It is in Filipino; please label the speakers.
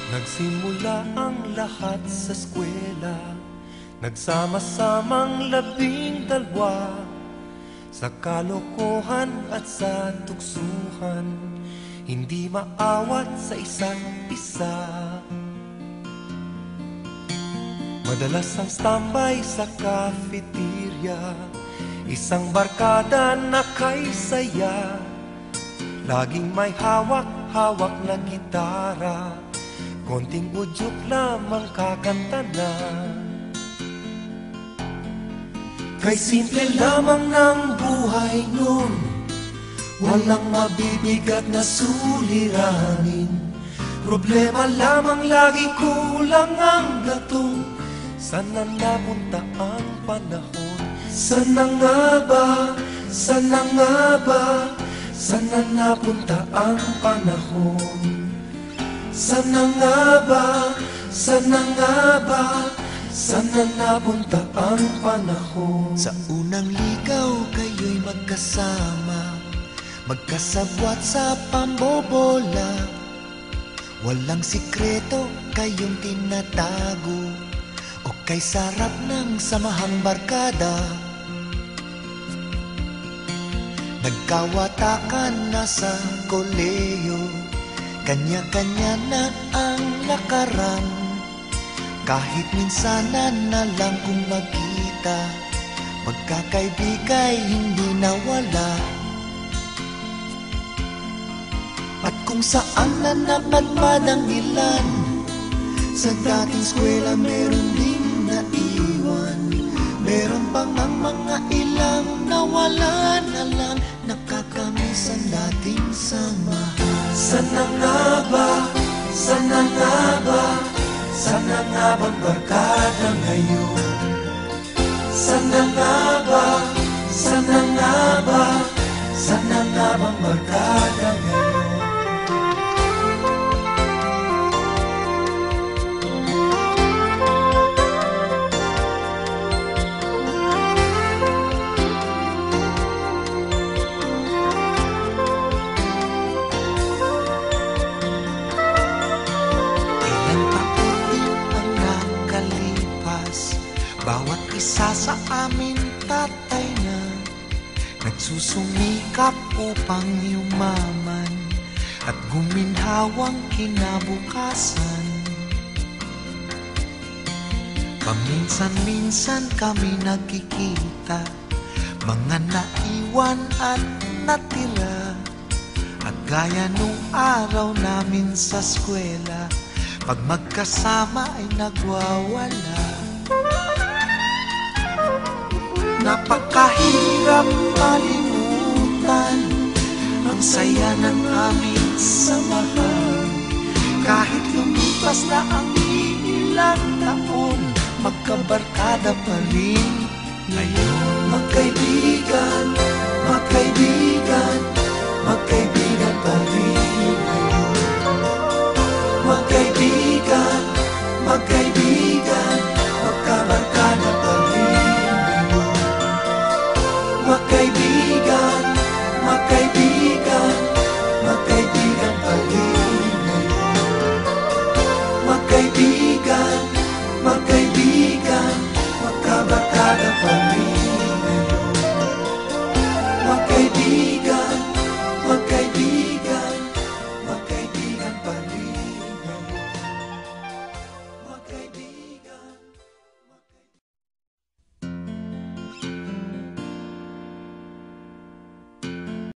Speaker 1: Nagsimula ang lahat sa eskwela, nagsama-samang 12, sa kalokohan at sa tuksuhan, hindi maawat sa isa't isa. Madalas ang standby sa cafeteria, isang barkada na kay saya, laging may hawak-hawak na gitara, konting udyok lamang kakanta na. Kay simple lamang ng buhay nun, walang mabibigat na suliranin. Problema lamang lagi, kulang ang gatong. Sana napunta ang panahon? Sana nga ba? Sana nga ba? Sana napunta ang panahon? Sana nga ba? Sana nga ba? Sana napunta ang panahon?
Speaker 2: Sa unang ligaw kayo'y magkasama, magkasabwat sa pambobola. Walang sikreto kayong tinatago, o kay sarap ng samahang barkada. Nagkawatakan na sa koleyo, kanya-kanya na ang lakaran. Kahit minsanan na lang kung magkita, magkakaibigay hindi nawala. At kung saan na napadpad ang ilan, sa dating eskwela meron ding naiwan. Meron pang ang mga ilang nawala na lang, nakakamiss ang dating samahan.
Speaker 1: Sana nga ba? Sana nga ba? Sana nga bang barkada ngayon? Sana nga ba? Sana nga ba? Sana nga bang barkada ngayon?
Speaker 2: Bawat isa sa amin tatay na nagsusumikap upang yumaman at guminhawang kinabukasan. Paminsan-minsan kami nagkikita, mga naiwan at natira, at gaya nung araw namin sa eskwela, pag magkasama ay nagwawala. Napakahirap malimutan ang saya ng aming samahan. Kahit lumipas na ang ilang taon, magkabarkada pa rin ngayon.
Speaker 1: Magkaibigan, magkaibigan, magkaibigan.